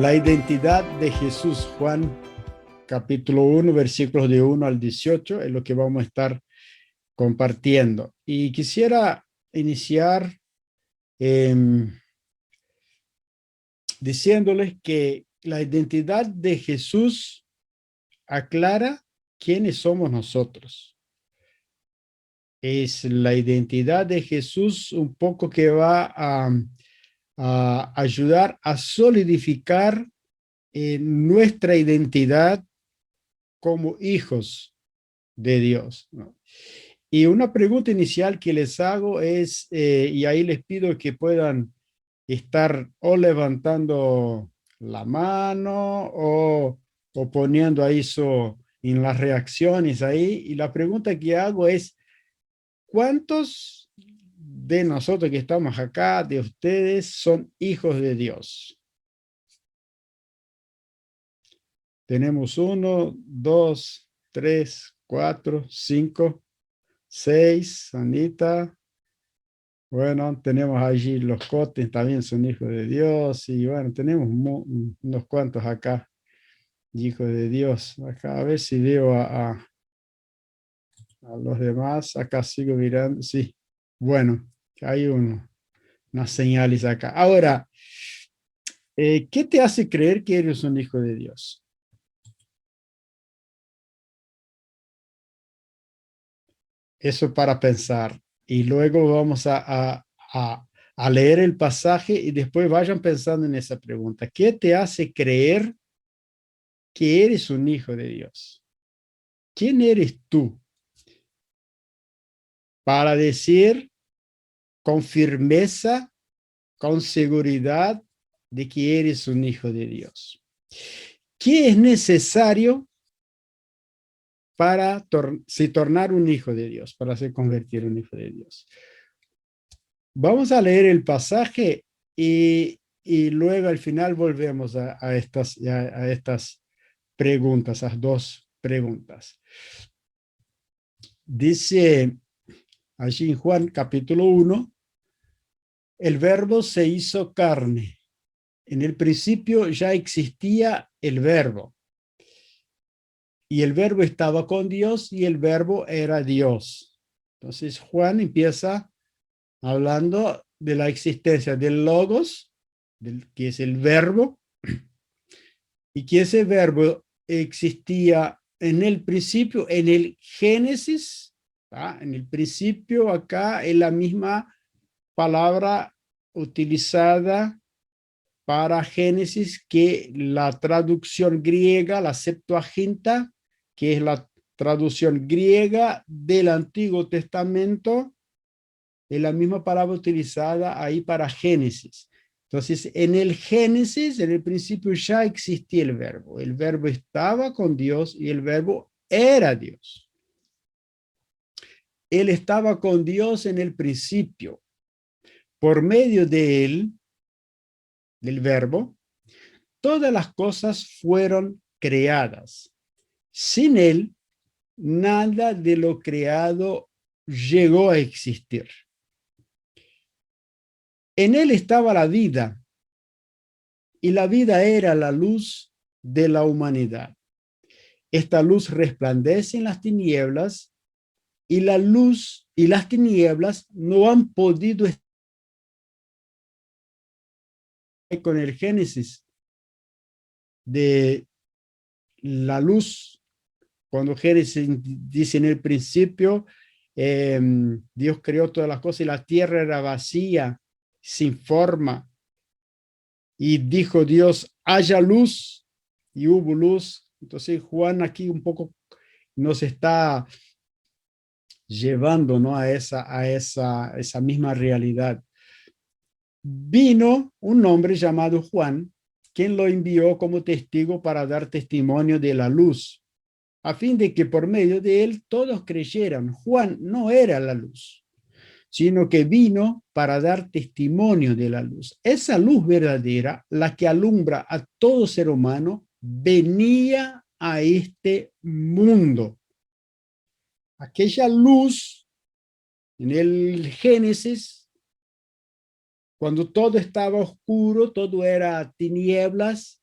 La identidad de Jesús, Juan capítulo 1, versículos de 1 al 18, es lo que vamos a estar compartiendo. Y quisiera iniciar eh, diciéndoles que la identidad de Jesús aclara quiénes somos nosotros. Es la identidad de Jesús un poco que va a ayudar a solidificar nuestra identidad como hijos de Dios, ¿no? Y una pregunta inicial que les hago es, y ahí les pido que puedan estar o levantando la mano o poniendo ahí en las reacciones ahí. Y la pregunta que hago es, ¿cuántos de nosotros que estamos acá, de ustedes, son hijos de Dios? Tenemos 1, 2, 3, 4, 5, 6, Anita. Bueno, tenemos allí los Cotes, también son hijos de Dios. Y bueno, tenemos unos cuantos acá, hijos de Dios. Acá a ver si veo a los demás. Acá sigo mirando. Sí, bueno, hay unas señales acá. Ahora, ¿qué te hace creer que eres un hijo de Dios? Eso para pensar. Y luego vamos a leer el pasaje y después vayan pensando en esa pregunta. ¿Qué te hace creer que eres un hijo de Dios? ¿Quién eres tú para decir con firmeza, con seguridad de que eres un hijo de Dios? ¿Qué es necesario para tornar un hijo de Dios, para ser convertido en un hijo de Dios? Vamos a leer el pasaje y luego al final volvemos a estas preguntas, a dos preguntas. Dice allí en Juan capítulo 1, el verbo se hizo carne. En el principio ya existía el verbo. Y el verbo estaba con Dios y el verbo era Dios. Entonces Juan empieza hablando de la existencia del logos, que es el verbo, y que ese verbo existía en el principio, en el Génesis, ¿tá? En el principio acá es la misma palabra utilizada para Génesis que la traducción griega, la Septuaginta, que es la traducción griega del Antiguo Testamento, es la misma palabra utilizada ahí para Génesis. Entonces, en el Génesis, en el principio ya existía el verbo estaba con Dios y el verbo era Dios. Él estaba con Dios en el principio. Por medio de él, del verbo, todas las cosas fueron creadas. Sin él, nada de lo creado llegó a existir. En él estaba la vida, y la vida era la luz de la humanidad. Esta luz resplandece en las tinieblas, y la luz y las tinieblas no han podido estar con el Génesis de la luz. Cuando Génesis dice en el principio, Dios creó todas las cosas y la tierra era vacía, sin forma. Y dijo Dios, haya luz, y hubo luz. Entonces Juan aquí un poco nos está llevando, ¿no?, esa misma realidad. Vino un hombre llamado Juan, quien lo envió como testigo para dar testimonio de la luz, a fin de que por medio de él todos creyeran. Juan no era la luz, sino que vino para dar testimonio de la luz. Esa luz verdadera, la que alumbra a todo ser humano, venía a este mundo. Aquella luz en el Génesis, cuando todo estaba oscuro, todo era tinieblas,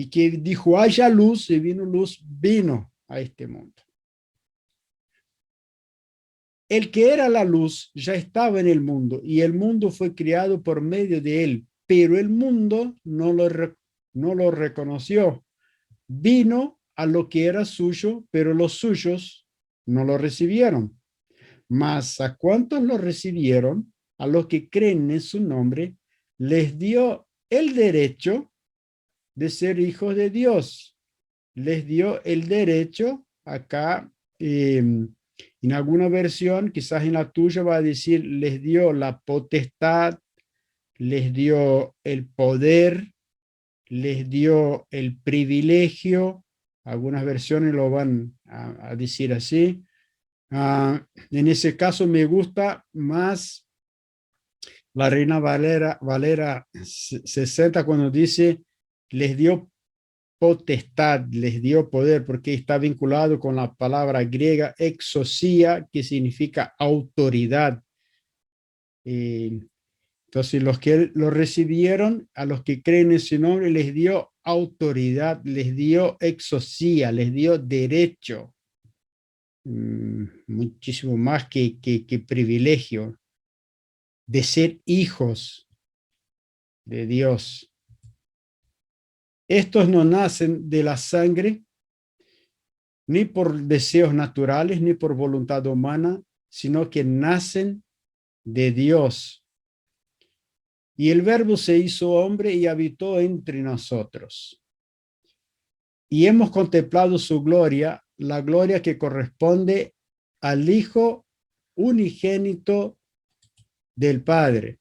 y que dijo, haya luz, y vino luz, vino a este mundo. El que era la luz ya estaba en el mundo y el mundo fue creado por medio de él, pero el mundo no lo reconoció. Vino a lo que era suyo, pero los suyos no lo recibieron. Mas a cuantos lo recibieron, a los que creen en su nombre, les dio el derecho de ser hijos de Dios. Les dio el derecho, acá en alguna versión, quizás en la tuya va a decir, les dio la potestad, les dio el poder, les dio el privilegio. Algunas versiones lo van a decir así. En ese caso me gusta más la Reina Valera 60 cuando dice, les dio potestad, les dio poder, porque está vinculado con la palabra griega exousia, que significa autoridad. Entonces, los que lo recibieron, a los que creen en su nombre, les dio autoridad, les dio exousia, les dio derecho, muchísimo más que privilegio de ser hijos de Dios. Estos no nacen de la sangre, ni por deseos naturales, ni por voluntad humana, sino que nacen de Dios. Y el Verbo se hizo hombre y habitó entre nosotros. Y hemos contemplado su gloria, la gloria que corresponde al Hijo unigénito del Padre,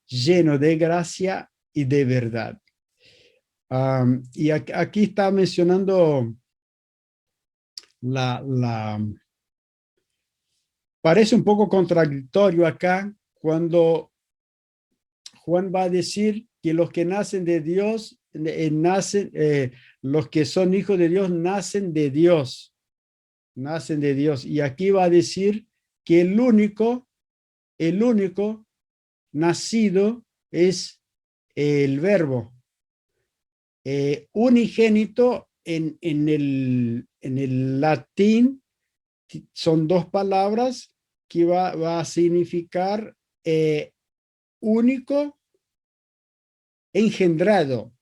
lleno de gracia y de verdad. Y aquí está mencionando parece un poco contradictorio acá cuando Juan va a decir que los que nacen de Dios, los que son hijos de Dios nacen de Dios, nacen de Dios. Y aquí va a decir que el único nacido es el Verbo. Unigénito en el latín son dos palabras que va a significar único engendrado,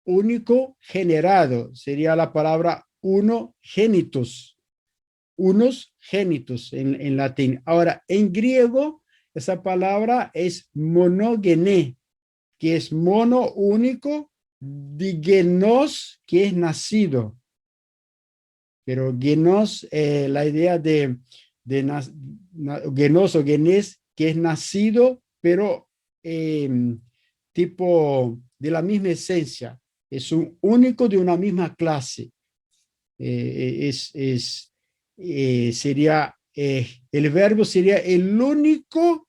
único generado, sería la palabra unogenitus, unos genitus en latín. Ahora, en griego, esa palabra es monogené, que es mono único, digenos, que es nacido. Pero genos, la idea de genos o genes, que es nacido, pero tipo de la misma esencia, es un único de una misma clase. Sería, el Verbo sería el único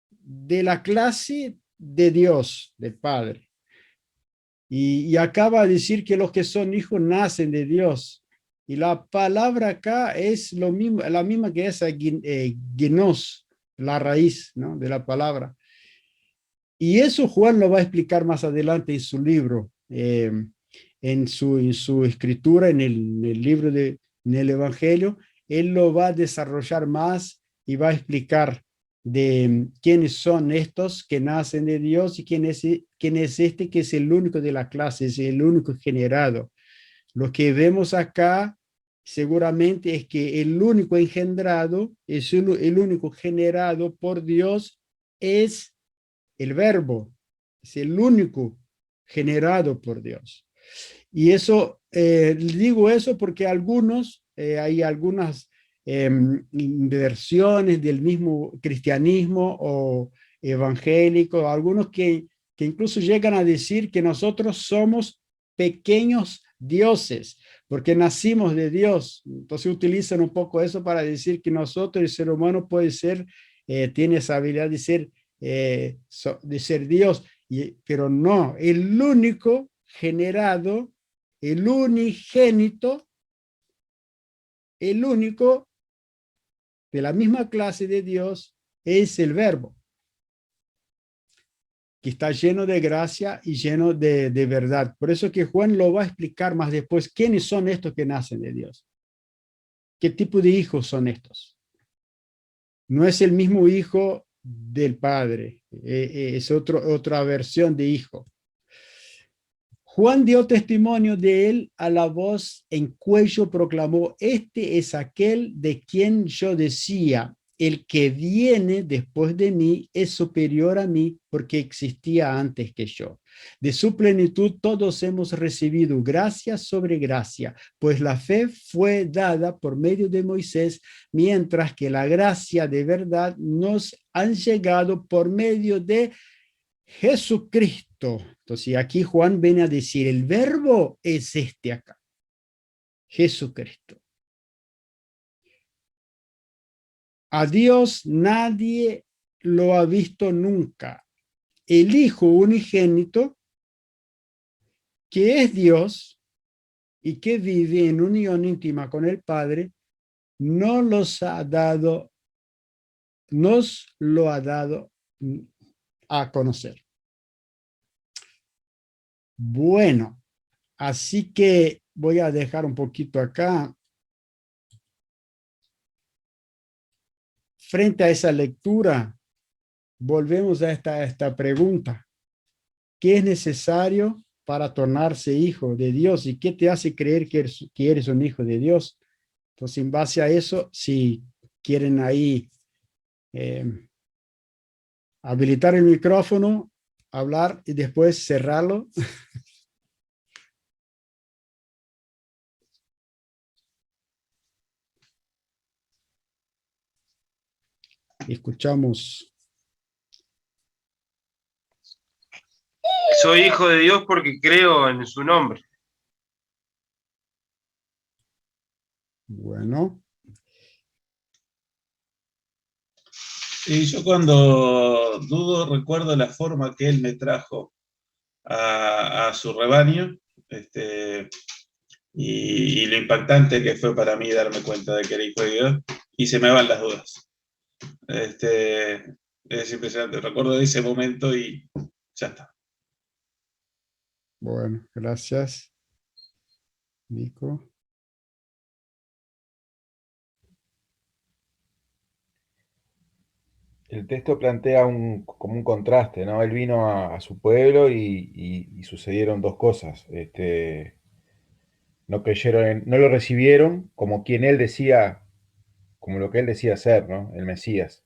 de la clase de Dios, del Padre. Y acaba de decir que los que son hijos nacen de Dios. Y la palabra acá es lo mismo, la misma que esa genos, la raíz, ¿no?, de la palabra. Y eso Juan lo va a explicar más adelante en su libro, en su escritura, en el libro en el Evangelio. Él lo va a desarrollar más y va a explicar de quiénes son estos que nacen de Dios y quién es este que es el único de la clase, es el único generado. Lo que vemos acá seguramente es que el único engendrado, es el único generado por Dios, es el Verbo, es el único generado por Dios. Y eso, digo eso porque hay algunas versiones del mismo cristianismo o evangélico, algunos que incluso llegan a decir que nosotros somos pequeños dioses, porque nacimos de Dios. Entonces utilizan un poco eso para decir que nosotros, el ser humano, puede ser, tiene esa habilidad de ser Dios, pero no, el único generado, el unigénito, el único de la misma clase de Dios es el Verbo. que está lleno de gracia y lleno de verdad. Por eso que Juan lo va a explicar más después, quiénes son estos que nacen de Dios. ¿Qué tipo de hijos son estos? No es el mismo hijo del Padre, es otra versión de hijo. Juan dio testimonio de él a la voz en cuello, proclamó: este es aquel de quien yo decía, el que viene después de mí es superior a mí porque existía antes que yo. De su plenitud todos hemos recibido gracia sobre gracia, pues la fe fue dada por medio de Moisés, mientras que la gracia de verdad nos han llegado por medio de Jesucristo. Entonces aquí Juan viene a decir, el verbo es este acá, Jesucristo. A Dios nadie lo ha visto nunca. El Hijo unigénito, que es Dios y que vive en unión íntima con el Padre, nos lo ha dado a conocer. Bueno, así que voy a dejar un poquito acá. Frente a esa lectura, volvemos a esta pregunta. ¿Qué es necesario para tornarse hijo de Dios? ¿Y qué te hace creer que eres un hijo de Dios? Entonces, en base a eso, si quieren ahí habilitar el micrófono, hablar y después cerrarlo. Escuchamos. Soy hijo de Dios porque creo en su nombre. Bueno. Y yo cuando dudo recuerdo la forma que él me trajo a su rebaño, y lo impactante que fue para mí darme cuenta de que era hijo de Dios, y se me van las dudas. Es impresionante, recuerdo ese momento y ya está. Bueno, gracias, Nico. El texto plantea como un contraste, ¿no? Él vino a su pueblo y sucedieron dos cosas. No creyeron, no lo recibieron como quien él decía, como lo que él decía ser, ¿no? El Mesías.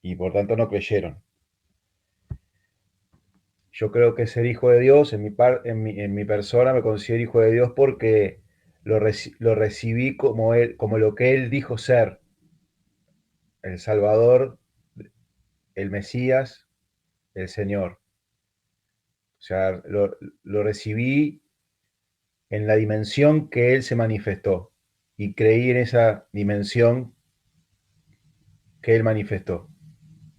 Y por tanto no creyeron. Yo creo que ser hijo de Dios, en mi persona me considero hijo de Dios porque lo recibí como lo que él dijo ser. El Salvador, el Mesías, el Señor. O sea, lo recibí en la dimensión que Él se manifestó y creí en esa dimensión que Él manifestó.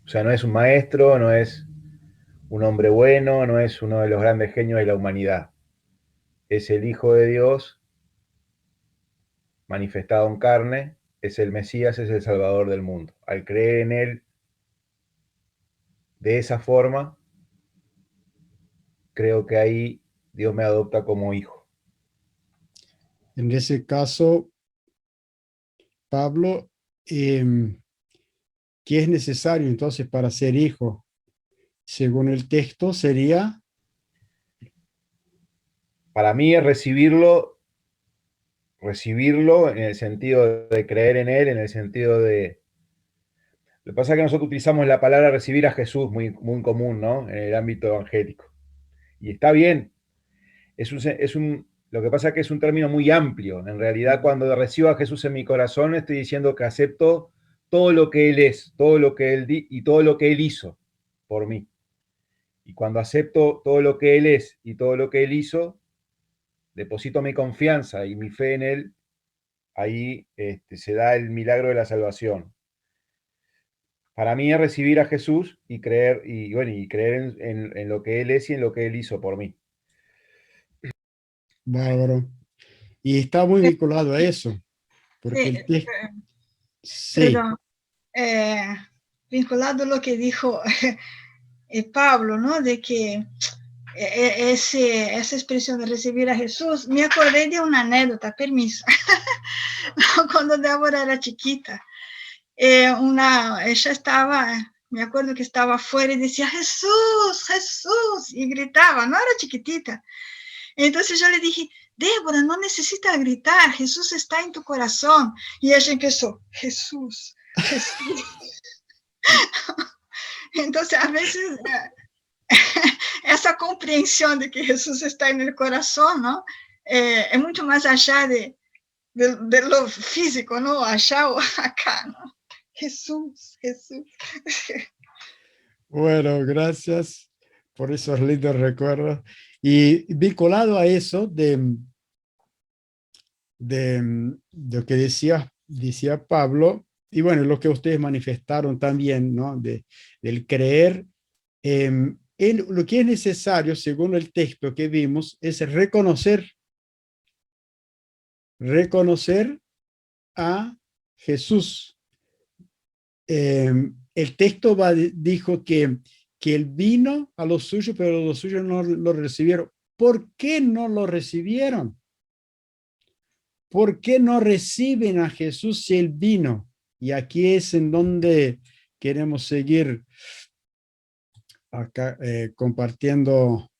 O sea, no es un maestro, no es un hombre bueno, no es uno de los grandes genios de la humanidad. Es el Hijo de Dios manifestado en carne, es el Mesías, es el Salvador del mundo. Al creer en Él de esa forma, creo que ahí Dios me adopta como hijo. En ese caso, Pablo, ¿qué es necesario entonces para ser hijo? Según el texto sería... Para mí es recibirlo en el sentido de creer en Él, en el sentido de... Lo que pasa es que nosotros utilizamos la palabra recibir a Jesús muy, muy común, ¿no? En el ámbito evangélico. Y está bien. Lo que pasa es que es un término muy amplio. En realidad, cuando recibo a Jesús en mi corazón, estoy diciendo que acepto todo lo que Él es, todo lo que Él y todo lo que Él hizo por mí. Y cuando acepto todo lo que Él es y todo lo que Él hizo, deposito mi confianza y mi fe en Él, ahí se da el milagro de la salvación. Para mí es recibir a Jesús y creer, y creer en lo que Él es y en lo que Él hizo por mí. Bárbaro. Y está muy vinculado a eso, porque el texto... Sí. Perdón, vinculado a lo que dijo Pablo, ¿no? De que esa expresión de recibir a Jesús, me acordé de una anécdota, permiso, cuando Débora era chiquita. Ella estaba, me acuerdo que estaba afuera y decía, Jesús, Jesús, y gritaba, no era chiquitita. Entonces yo le dije, Débora, no necesitas gritar, Jesús está en tu corazón. Y ella empezó, Jesús, Jesús. Entonces a veces esa comprensión de que Jesús está en el corazón, ¿no? Es mucho más allá de lo físico, ¿no? Allá o acá, ¿no? Jesús, Jesús. Bueno, gracias por esos lindos recuerdos. Y vinculado a eso de lo que decía Pablo, y bueno, lo que ustedes manifestaron también, ¿no? Del creer, lo que es necesario, según el texto que vimos, es reconocer a Jesús. El texto dijo que él vino a los suyos, pero los suyos no lo recibieron. ¿Por qué no lo recibieron? ¿Por qué no reciben a Jesús si él vino? Y aquí es en donde queremos seguir acá compartiendo.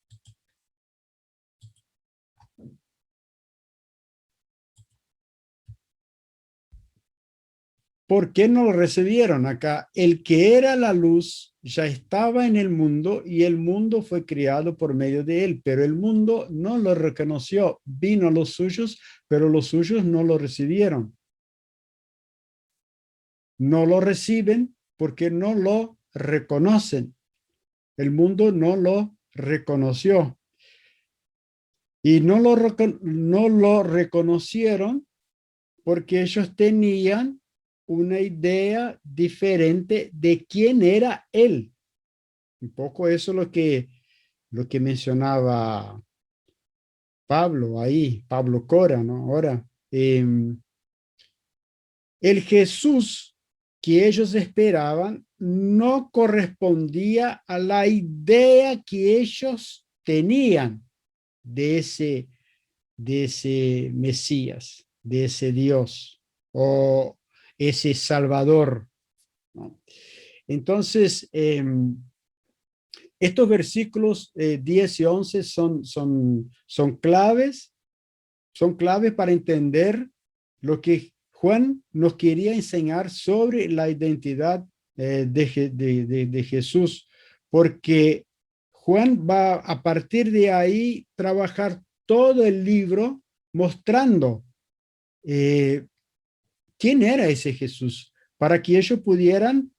¿Por qué no lo recibieron acá? El que era la luz ya estaba en el mundo y el mundo fue creado por medio de él, pero el mundo no lo reconoció. Vino a los suyos, pero los suyos no lo recibieron. No lo reciben porque no lo reconocen. El mundo no lo reconoció. Y no lo reconocieron porque ellos tenían una idea diferente de quién era él. Un poco eso es lo que mencionaba Pablo ahí, Pablo Cora, ¿no? Ahora, el Jesús que ellos esperaban no correspondía a la idea que ellos tenían de ese Mesías, de ese Dios o ese Salvador, ¿no? Entonces, estos versículos 10 y 11 son claves para entender lo que Juan nos quería enseñar sobre la identidad de Jesús, porque Juan va a partir de ahí trabajar todo el libro mostrando quién era ese Jesús, para que ellos pudieran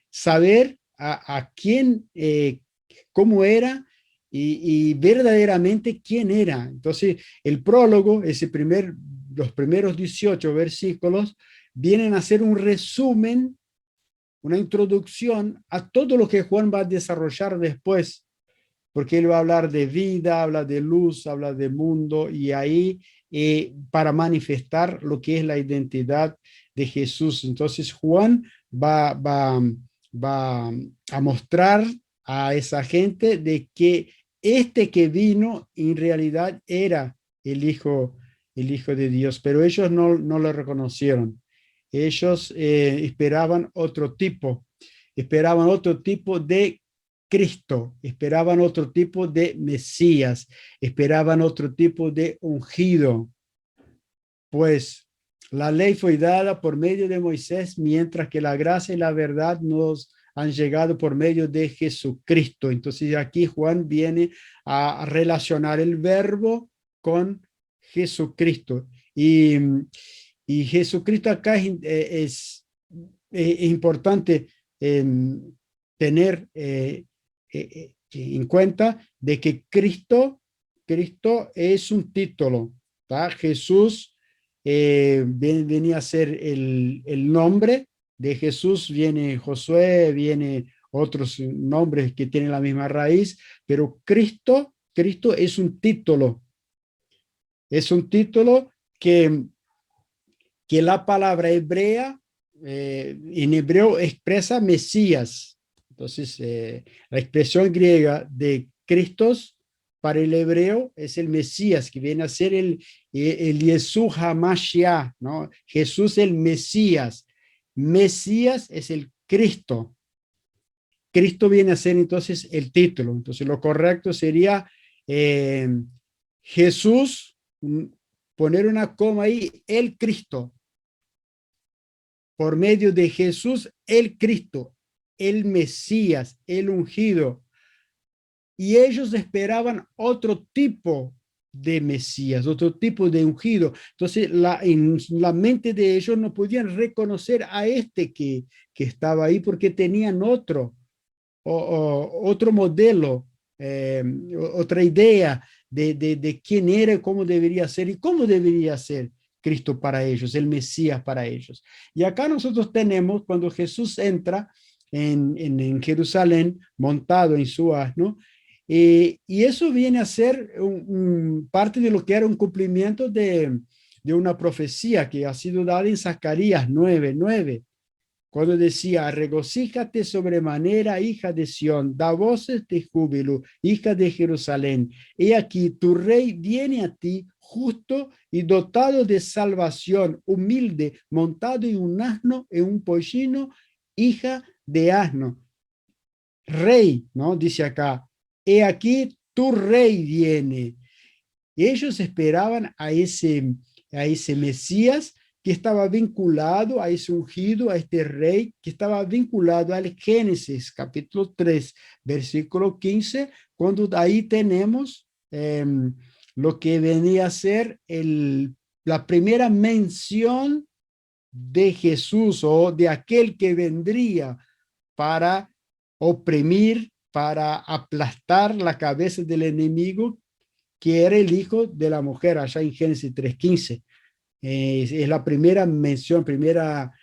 saber a quién, cómo era y verdaderamente quién era. Entonces, el prólogo, los primeros 18 versículos, vienen a ser un resumen, una introducción a todo lo que Juan va a desarrollar después, porque él va a hablar de vida, habla de luz, habla de mundo, y ahí para manifestar lo que es la identidad de Jesús. Entonces Juan va a mostrar a esa gente de que este que vino en realidad era el Hijo de Dios, pero ellos no lo reconocieron. Ellos esperaban otro tipo de Cristo, esperaban otro tipo de Mesías, esperaban otro tipo de ungido. Pues la ley fue dada por medio de Moisés, mientras que la gracia y la verdad nos han llegado por medio de Jesucristo. Entonces aquí Juan viene a relacionar el verbo con Jesucristo. Y Jesucristo acá es importante tener en cuenta de que Cristo es un título, ¿tá? Jesús venía a ser el nombre de Jesús, viene Josué, viene otros nombres que tienen la misma raíz, pero Cristo es un título que la palabra hebrea en hebreo expresa Mesías. Entonces, la expresión griega de Cristos para el hebreo es el Mesías, que viene a ser el Yeshua HaMashiach, ¿no? Jesús el Mesías. Mesías es el Cristo. Cristo viene a ser entonces el título. Entonces, lo correcto sería Jesús, poner una coma ahí, el Cristo. Por medio de Jesús, el Cristo, el Mesías, el ungido. Y ellos esperaban otro tipo de Mesías, otro tipo de ungido. Entonces, en la mente de ellos no podían reconocer a este que estaba ahí porque tenían otro modelo, otra idea de quién era, cómo debería ser y cómo debería ser Cristo para ellos, el Mesías para ellos. Y acá nosotros tenemos cuando Jesús entra en Jerusalén montado en su asno, y eso viene a ser parte de lo que era un cumplimiento de una profecía que ha sido dada en Zacarías 9:9. Cuando decía, regocíjate sobremanera, hija de Sión, da voces de júbilo, hija de Jerusalén. He aquí, tu rey viene a ti, justo y dotado de salvación, humilde, montado en un asno, en un pollino, hija de asno. Rey, ¿no? Dice acá, he aquí, tu rey viene. Ellos esperaban a ese Mesías, que estaba vinculado a ese ungido, a este rey, que estaba vinculado al Génesis, capítulo 3, versículo 15, cuando ahí tenemos lo que venía a ser la primera mención de Jesús o de aquel que vendría para oprimir, para aplastar la cabeza del enemigo, que era el hijo de la mujer, allá en Génesis 3:15. Es la primera mención, primera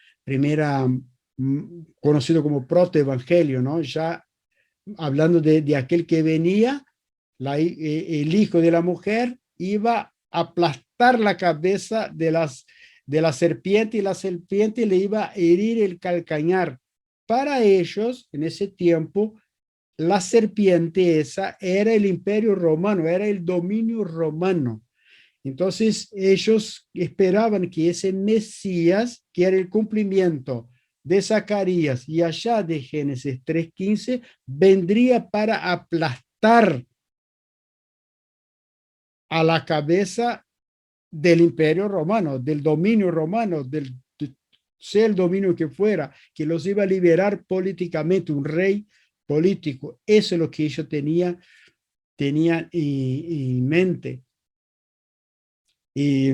conocido como protoevangelio, ¿no? Ya hablando de aquel que venía, el hijo de la mujer iba a aplastar la cabeza de la serpiente, y la serpiente le iba a herir el calcañar. Para ellos, en ese tiempo, la serpiente esa era el imperio romano, era el dominio romano. Entonces, ellos esperaban que ese Mesías, que era el cumplimiento de Zacarías y allá de Génesis 3:15, vendría para aplastar a la cabeza del imperio romano, del dominio romano, sea el dominio que fuera, que los iba a liberar políticamente, un rey político. Eso es lo que ellos tenían en mente. Y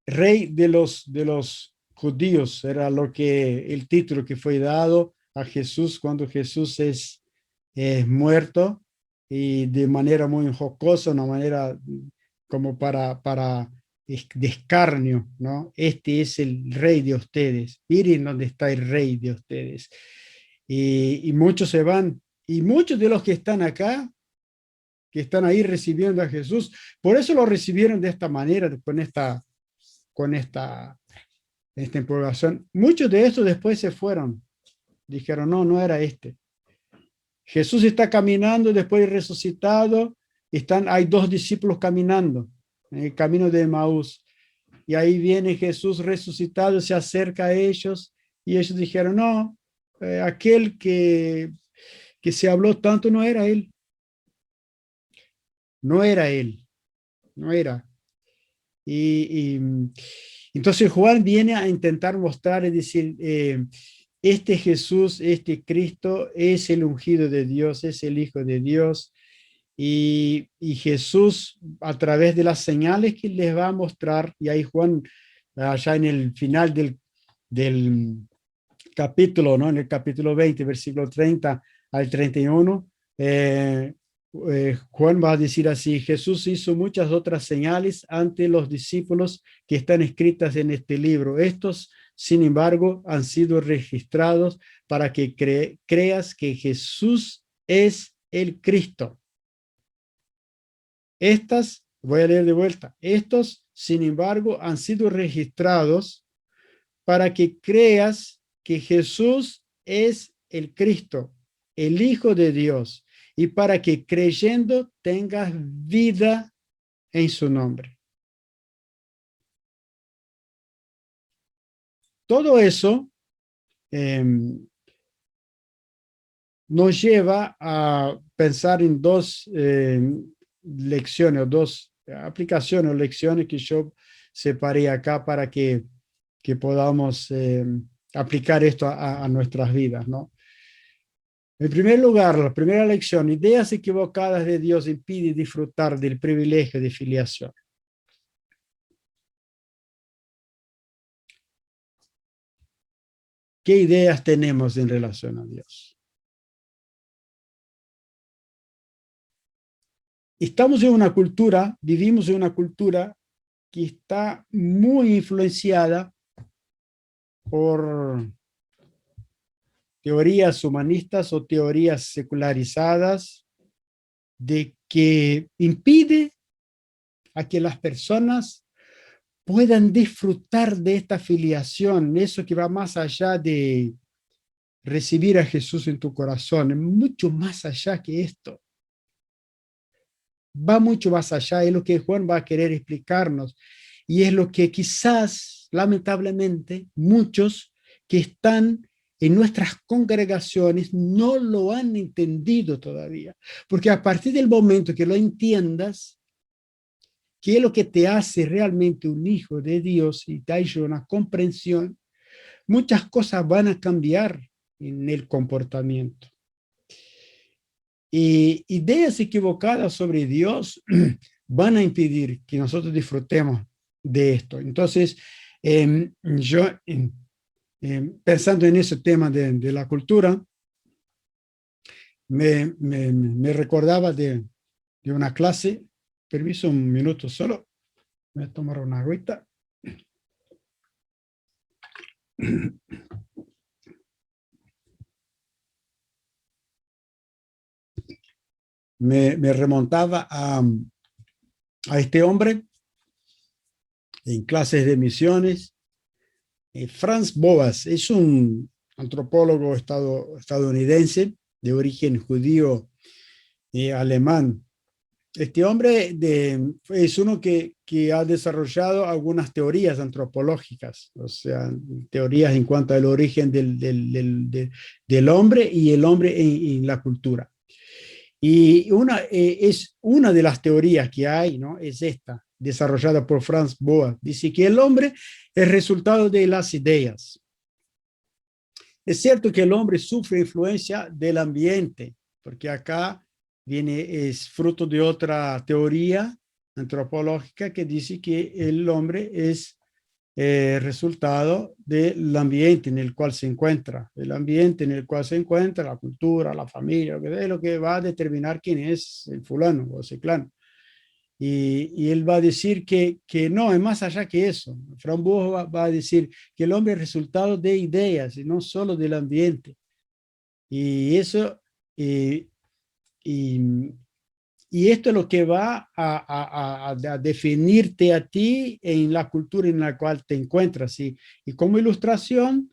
rey de los judíos era el título que fue dado a Jesús cuando Jesús es muerto, y de manera muy jocosa, una manera como para de escarnio, ¿no? Este es el rey de ustedes, miren dónde está el rey de ustedes. Y muchos se van, y muchos de los que están acá, que están ahí recibiendo a Jesús, por eso lo recibieron de esta manera, con esta impugnación. Muchos de estos después se fueron, dijeron, no era este. Jesús está caminando después de resucitado, hay 2 discípulos caminando en el camino de Emaús, y ahí viene Jesús resucitado, se acerca a ellos, y ellos dijeron, no, aquel que se habló tanto no era él. No era él, no era. Y entonces Juan viene a intentar mostrar, es decir, este Jesús, este Cristo es el ungido de Dios, es el Hijo de Dios, y Jesús, a través de las señales que les va a mostrar, y ahí Juan, allá en el final del capítulo, ¿no? En el capítulo 20, versículo 30 al 31, Juan va a decir así: Jesús hizo muchas otras señales ante los discípulos que están escritas en este libro. Estos, sin embargo, han sido registrados para que creas que Jesús es el Cristo. Voy a leer de vuelta. Estos, sin embargo, han sido registrados para que creas que Jesús es el Cristo, el Hijo de Dios, y para que creyendo tengas vida en su nombre. Todo eso nos lleva a pensar en dos lecciones, o dos aplicaciones o lecciones que yo separé acá para que podamos aplicar esto a nuestras vidas, ¿no? En primer lugar, la primera lección: ideas equivocadas de Dios impiden disfrutar del privilegio de filiación. ¿Qué ideas tenemos en relación a Dios? Estamos en una cultura, vivimos en una cultura que está muy influenciada por teorías humanistas o teorías secularizadas de que impide a que las personas puedan disfrutar de esta filiación, eso que va más allá de recibir a Jesús en tu corazón, es mucho más allá que esto. Va mucho más allá, es lo que Juan va a querer explicarnos, y es lo que quizás, lamentablemente, muchos que están en nuestras congregaciones no lo han entendido todavía, porque a partir del momento que lo entiendas, qué es lo que te hace realmente un hijo de Dios y te hace una comprensión, muchas cosas van a cambiar en el comportamiento. Y ideas equivocadas sobre Dios van a impedir que nosotros disfrutemos de esto. Entonces, yo, pensando en ese tema de la cultura, me recordaba de una clase. Permiso, un minuto solo. Voy a tomar una agüita. Me remontaba a este hombre en clases de misiones. Franz Boas es un antropólogo estadounidense de origen judío alemán. Este hombre es uno que ha desarrollado algunas teorías antropológicas, o sea, teorías en cuanto al origen del hombre y el hombre en la cultura. Y es una de las teorías que hay, ¿no? Es esta, desarrollada por Franz Boas. Dice que el hombre es resultado de las ideas. Es cierto que el hombre sufre influencia del ambiente, porque acá es fruto de otra teoría antropológica que dice que el hombre es resultado del ambiente en el cual se encuentra. El ambiente en el cual se encuentra, la cultura, la familia, es lo que va a determinar quién es el fulano o ciclano. Y él va a decir que no, es más allá que eso. Franz Boas va a decir que el hombre es resultado de ideas y no solo del ambiente. Y eso, y esto es lo que va a definirte a ti en la cultura en la cual te encuentras. Y como ilustración,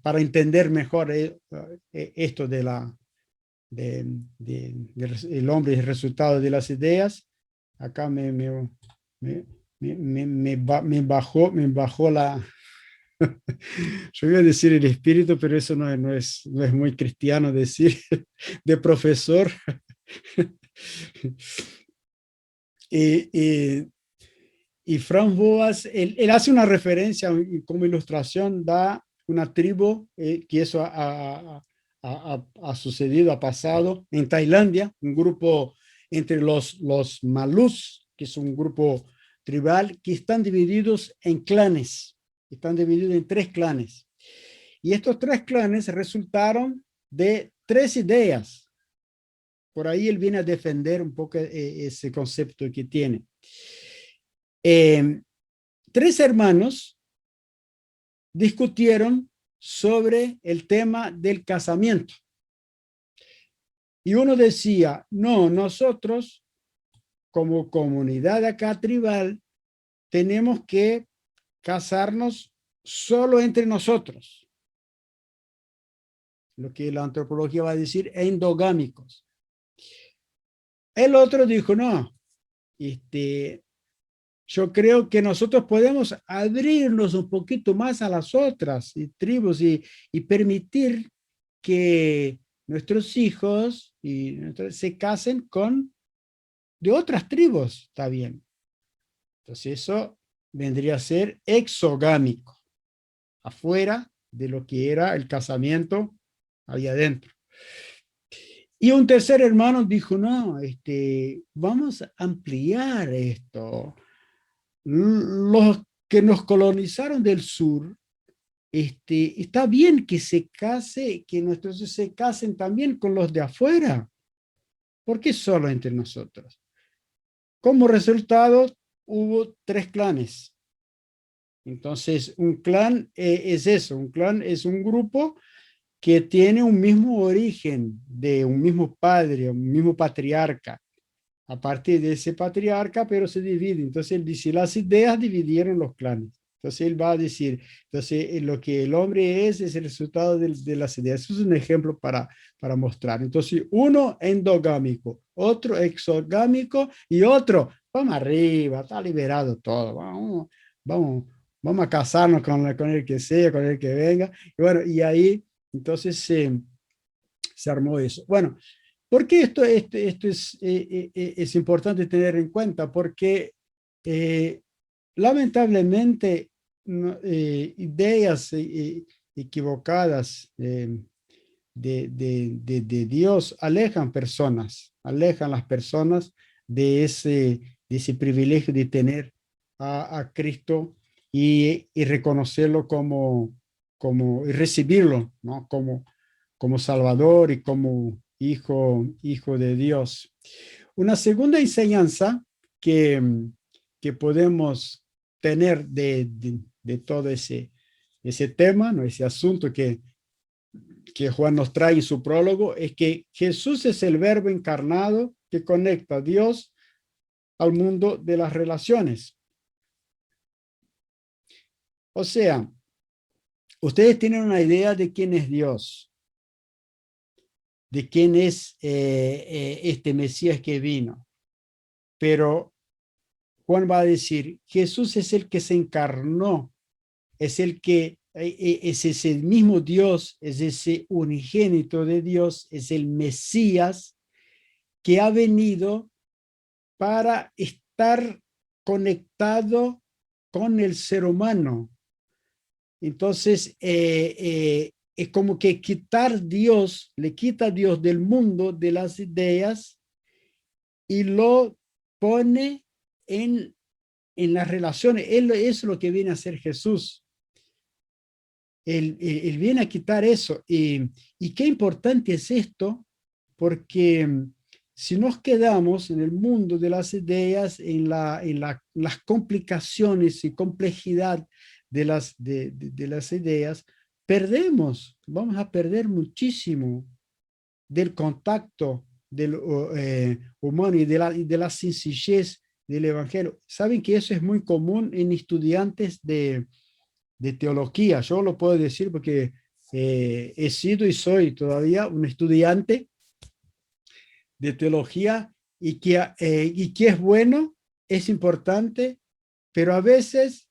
para entender mejor esto el hombre es el resultado de las ideas, acá me bajó la... Yo iba a decir el espíritu, pero eso no es muy cristiano decir, de profesor. Y Franz Boas, él hace una referencia, como ilustración, da una tribu, que eso ha sucedido, ha pasado en Tailandia, un grupo entre los Malús, que es un grupo tribal, que están divididos en clanes. Están divididos en 3 clanes. Y estos 3 clanes resultaron de 3 ideas. Por ahí él viene a defender un poco ese concepto que tiene. 3 hermanos discutieron sobre el tema del casamiento. Y uno decía, no, nosotros como comunidad acá tribal tenemos que casarnos solo entre nosotros. lo que la antropología va a decir endogámicos. El otro dijo, no, yo creo que nosotros podemos abrirnos un poquito más a las otras tribus y permitir que nuestros hijos se casen de otras tribus, está bien. Entonces eso vendría a ser exogámico, afuera de lo que era el casamiento ahí adentro. Y un tercer hermano dijo, no, vamos a ampliar esto. Los que nos colonizaron del sur, está bien que que nuestros hijos se casen también con los de afuera. ¿Por qué solo entre nosotros? Como resultado, hubo 3 clanes. Entonces, un clan es eso, un clan es un grupo que tiene un mismo origen, de un mismo padre, un mismo patriarca. A partir de ese patriarca, pero se divide. Entonces él dice, las ideas dividieron los clanes. Entonces él va a decir, entonces lo que el hombre es el resultado de las ideas. Eso es un ejemplo para mostrar. Entonces uno endogámico, otro exogámico y otro, vamos arriba, está liberado todo, vamos a casarnos con el que sea, con el que venga. Y bueno, y ahí entonces se armó eso. Bueno, ¿por qué esto es importante tener en cuenta? Porque lamentablemente ideas equivocadas de Dios alejan las personas de ese privilegio de tener a Cristo y reconocerlo y recibirlo, ¿no? como Salvador y como hijo de Dios. Una segunda enseñanza que podemos tener de todo ese tema, ¿no? Ese asunto que Juan nos trae en su prólogo, es que Jesús es el Verbo encarnado que conecta a Dios al mundo de las relaciones. O sea, ustedes tienen una idea de quién es Dios, de quién es este Mesías que vino. Pero Juan va a decir, Jesús es el que se encarnó, es ese mismo Dios, es ese unigénito de Dios, es el Mesías que ha venido para estar conectado con el ser humano. Entonces, es como que le quita a Dios del mundo de las ideas y lo pone en las relaciones. Eso es lo que viene a hacer Jesús. Él viene a quitar eso. Y qué importante es esto, porque si nos quedamos en el mundo de las ideas, en las complicaciones y complejidad de las ideas, vamos a perder muchísimo del contacto del humano y de la sencillez del evangelio. Saben que eso es muy común en estudiantes de teología. Yo lo puedo decir porque he sido y soy todavía un estudiante de teología y que es bueno, es importante, pero a veces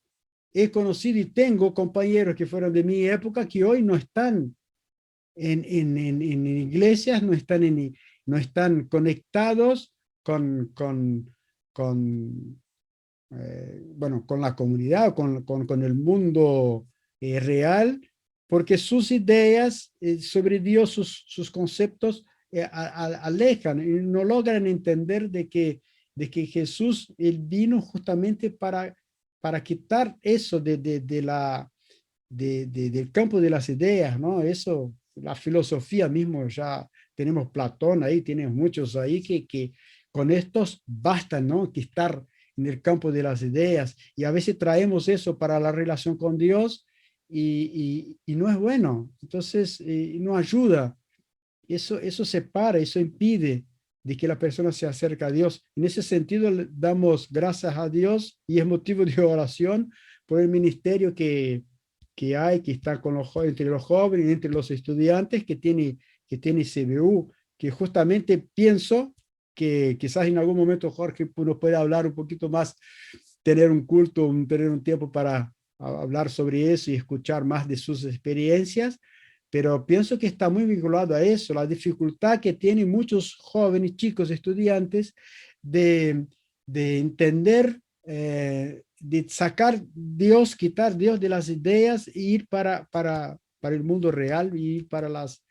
he conocido y tengo compañeros que fueron de mi época que hoy no están en iglesias, no están conectados con la comunidad, con el mundo real, porque sus ideas sobre Dios, sus conceptos alejan y no logran entender de que Jesús él vino justamente para quitar eso del campo de las ideas, ¿no? Eso, la filosofía mismo, ya tenemos Platón ahí, tenemos muchos ahí que con estos bastan, ¿no? Que estar en el campo de las ideas, y a veces traemos eso para la relación con Dios y no es bueno, entonces no ayuda, eso separa, eso impide de que la persona se acerque a Dios. En ese sentido, le damos gracias a Dios y es motivo de oración por el ministerio que que hay, que está con entre los jóvenes, entre los estudiantes, que tiene CBU, que justamente pienso que quizás en algún momento Jorge nos pueda hablar un poquito más, tener un culto, tener un tiempo para hablar sobre eso y escuchar más de sus experiencias, pero pienso que está muy vinculado a eso, la dificultad que tienen muchos jóvenes, chicos, estudiantes, de entender, de sacar Dios, quitar Dios de las ideas e ir para el mundo real, y ir para las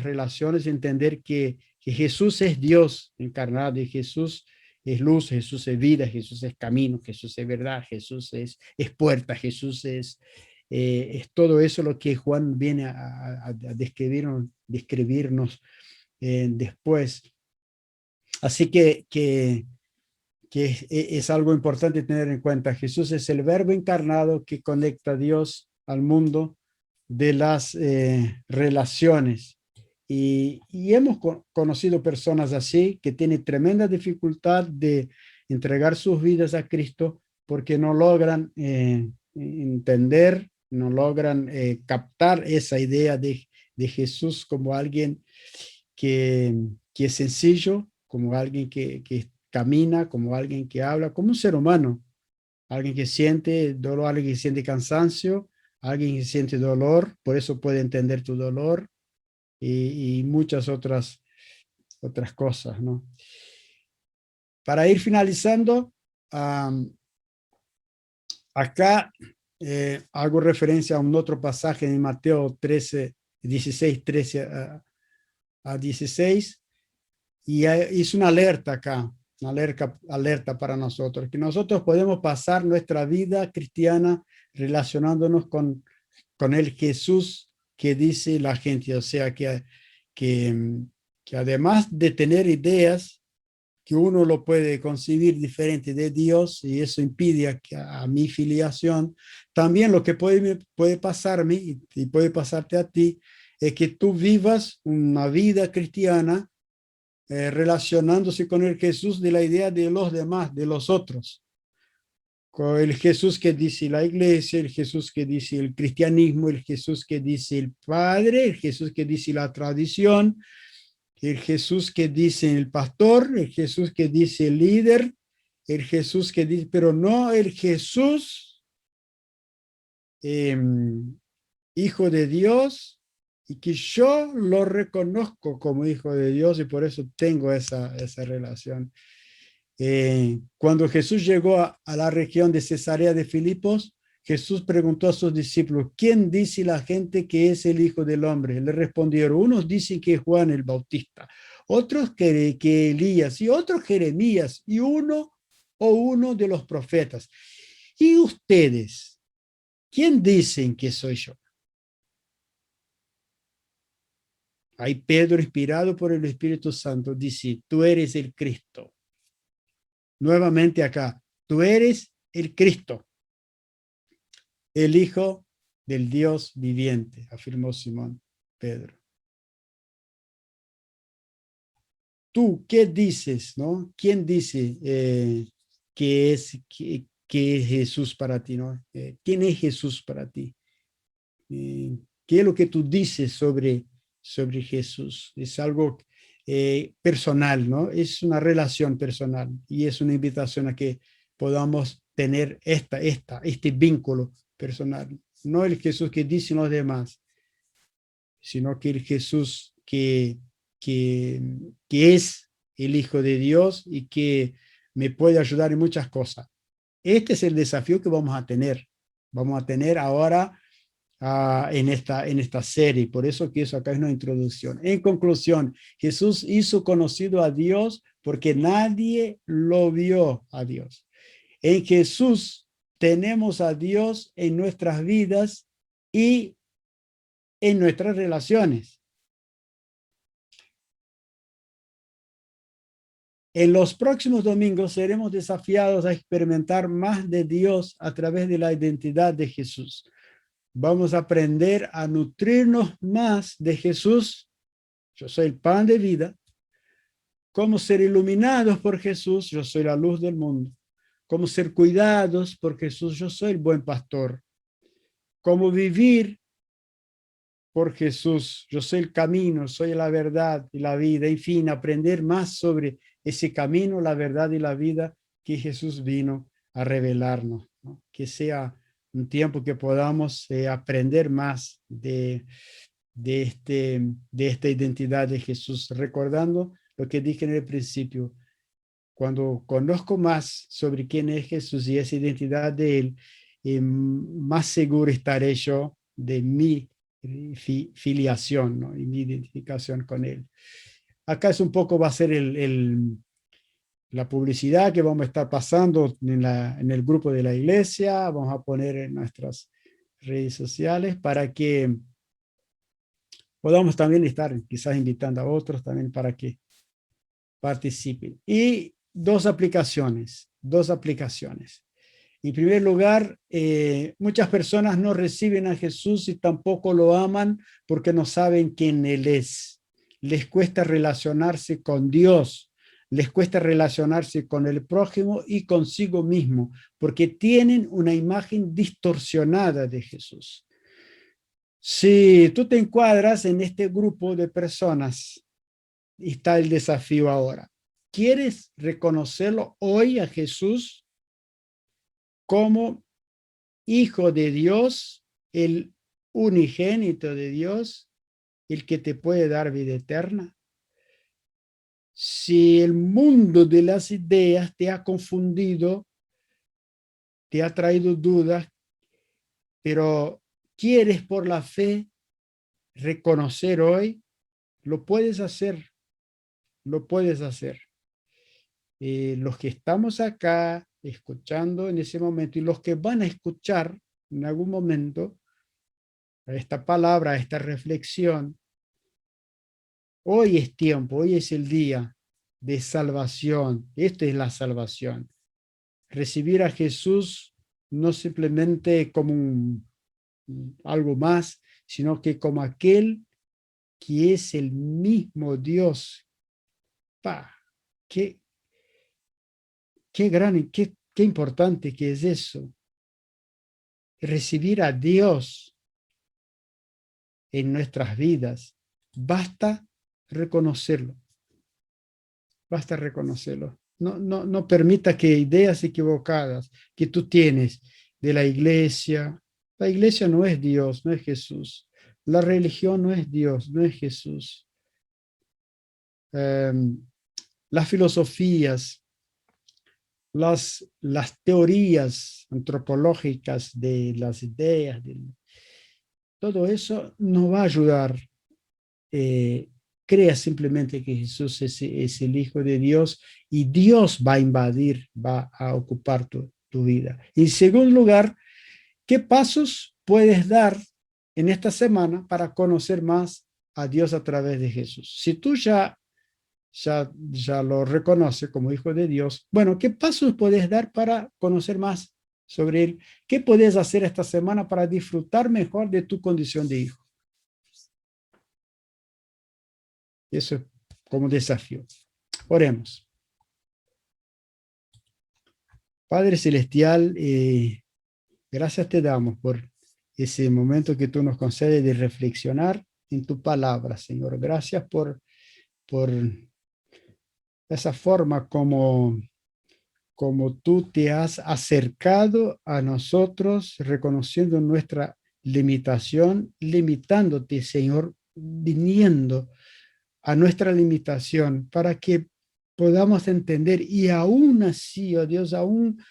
relaciones, entender que Jesús es Dios encarnado, y Jesús es luz, Jesús es vida, Jesús es camino, Jesús es verdad, Jesús es puerta, Jesús es todo eso lo que Juan viene a describirnos después. Así que es algo importante tener en cuenta. Jesús es el Verbo encarnado que conecta a Dios al mundo de las relaciones. Y hemos conocido personas así que tienen tremenda dificultad de entregar sus vidas a Cristo porque no logran entender, no logran captar esa idea de Jesús como alguien que es sencillo, como alguien que camina, como alguien que habla, como un ser humano, alguien que siente dolor, alguien que siente cansancio, alguien que siente dolor, por eso puede entender tu dolor, y muchas otras cosas, ¿no? Para ir finalizando, acá hago referencia a un otro pasaje en Mateo 16, 13 a 16, y hice una alerta acá, una alerta para nosotros, que nosotros podemos pasar nuestra vida cristiana relacionándonos con el Jesús que dice la gente, o sea, que además de tener ideas, que uno lo puede concebir diferente de Dios, y eso impide a mi filiación, también lo que puede pasarme y puede pasarte a ti, es que tú vivas una vida cristiana relacionándose con el Jesús de la idea de los demás, de los otros. Con el Jesús que dice la iglesia, el Jesús que dice el cristianismo, el Jesús que dice el Padre, el Jesús que dice la tradición, el Jesús que dice el pastor, el Jesús que dice el líder, el Jesús que dice, pero no el Jesús, hijo de Dios, y que yo lo reconozco como hijo de Dios, y por eso tengo esa relación. Cuando Jesús llegó a la región de Cesarea de Filipos, Jesús preguntó a sus discípulos: ¿quién dice la gente que es el Hijo del Hombre? Le respondieron: unos dicen que es Juan el Bautista, otros que Elías, y otros Jeremías, y uno de los profetas. ¿Y ustedes? ¿Quién dicen que soy yo? Ahí Pedro, inspirado por el Espíritu Santo, dice: tú eres el Cristo. Nuevamente acá, tú eres el Cristo, el Hijo del Dios viviente, afirmó Simón Pedro. ¿Tú qué dices, no? ¿Quién dice que es Jesús para ti, no? ¿Quién es Jesús para ti? ¿Qué es lo que tú dices sobre Jesús? Es algo personal, ¿no? Es una relación personal, y es una invitación a que podamos tener este vínculo personal. No el Jesús que dicen los demás, sino que el Jesús que es el Hijo de Dios y que me puede ayudar en muchas cosas. Este es el desafío que vamos a tener. Vamos a tener ahora en esta serie. Por eso que eso acá es una introducción. En conclusión, Jesús hizo conocido a Dios porque nadie lo vio a Dios. En Jesús tenemos a Dios en nuestras vidas y en nuestras relaciones. En los próximos domingos seremos desafiados a experimentar más de Dios a través de la identidad de Jesús. Vamos a aprender a nutrirnos más de Jesús. Yo soy el pan de vida. Cómo ser iluminados por Jesús. Yo soy la luz del mundo. Cómo ser cuidados por Jesús. Yo soy el buen pastor. cómo vivir por Jesús. Yo soy el camino, soy la verdad y la vida. En fin, aprender más sobre ese camino, la verdad y la vida que Jesús vino a revelarnos, ¿no? Que sea un tiempo que podamos aprender más de esta identidad de Jesús, recordando lo que dije en el principio. Cuando conozco más sobre quién es Jesús y esa identidad de Él, más seguro estaré yo de mi filiación, ¿no? Y mi identificación con Él. Acá es un poco, va a ser la publicidad que vamos a estar pasando en el grupo de la iglesia. Vamos a poner en nuestras redes sociales para que podamos también estar quizás invitando a otros también para que participen. Y dos aplicaciones. En primer lugar, muchas personas no reciben a Jesús y tampoco lo aman porque no saben quién Él es. Les cuesta relacionarse con Dios, les cuesta relacionarse con el prójimo y consigo mismo, porque tienen una imagen distorsionada de Jesús. Si tú te encuadras en este grupo de personas, está el desafío ahora. ¿Quieres reconocerlo hoy a Jesús como Hijo de Dios, el unigénito de Dios, el que te puede dar vida eterna? Si el mundo de las ideas te ha confundido, te ha traído dudas, pero quieres por la fe reconocer hoy, lo puedes hacer, lo puedes hacer. Los que estamos acá escuchando en ese momento y los que van a escuchar en algún momento esta palabra, esta reflexión, hoy es tiempo, hoy es el día de salvación. Esta es la salvación. Recibir a Jesús no simplemente como algo más, sino que como aquel que es el mismo Dios. Qué gran y qué importante que es eso. Recibir a Dios en nuestras vidas. Basta reconocerlo. Basta reconocerlo. No permita que ideas equivocadas que tú tienes de la iglesia no es Dios, no es Jesús. La religión no es Dios, no es Jesús. Las filosofías, las teorías antropológicas de las ideas, todo eso no va a ayudar. Crea simplemente que Jesús es el Hijo de Dios y Dios va a invadir, va a ocupar tu vida. En segundo lugar, ¿qué pasos puedes dar en esta semana para conocer más a Dios a través de Jesús? Si tú ya lo reconoces como Hijo de Dios, bueno, ¿qué pasos puedes dar para conocer más sobre Él? ¿Qué puedes hacer esta semana para disfrutar mejor de tu condición de hijo? Eso como desafío. Oremos. Padre Celestial, gracias te damos por ese momento que tú nos concedes de reflexionar en tu palabra, Señor. Gracias por esa forma como tú te has acercado a nosotros, reconociendo nuestra limitación, limitándote, Señor, viniendo a nuestra limitación para que podamos entender y aún así, oh Dios, aún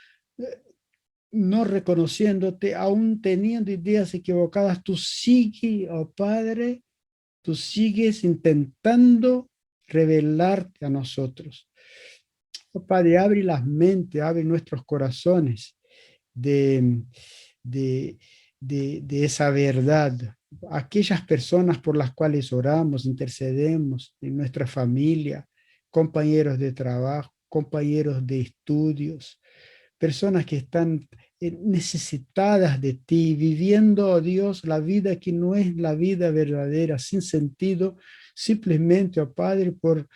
no reconociéndote, aún teniendo ideas equivocadas, tú sigues, oh Padre, tú sigues intentando revelarte a nosotros. Oh Padre, abre las mentes, abre nuestros corazones de esa verdad. Aquellas personas por las cuales oramos, intercedemos en nuestra familia, compañeros de trabajo, compañeros de estudios, personas que están necesitadas de ti, viviendo, oh Dios, la vida que no es la vida verdadera, sin sentido, simplemente, oh Padre, por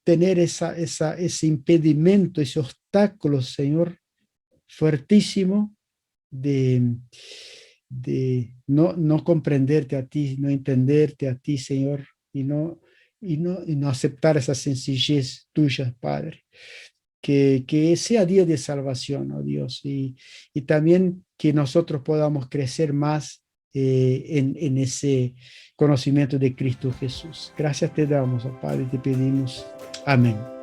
tener ese impedimento, ese obstáculo, Señor, fuertísimo de de no comprenderte a ti, no entenderte a ti, Señor, y no aceptar esa sencillez tuya, Padre. Que sea día de salvación, oh Dios, y también que nosotros podamos crecer más en ese conocimiento de Cristo Jesús. Gracias te damos, oh Padre, te pedimos. Amén.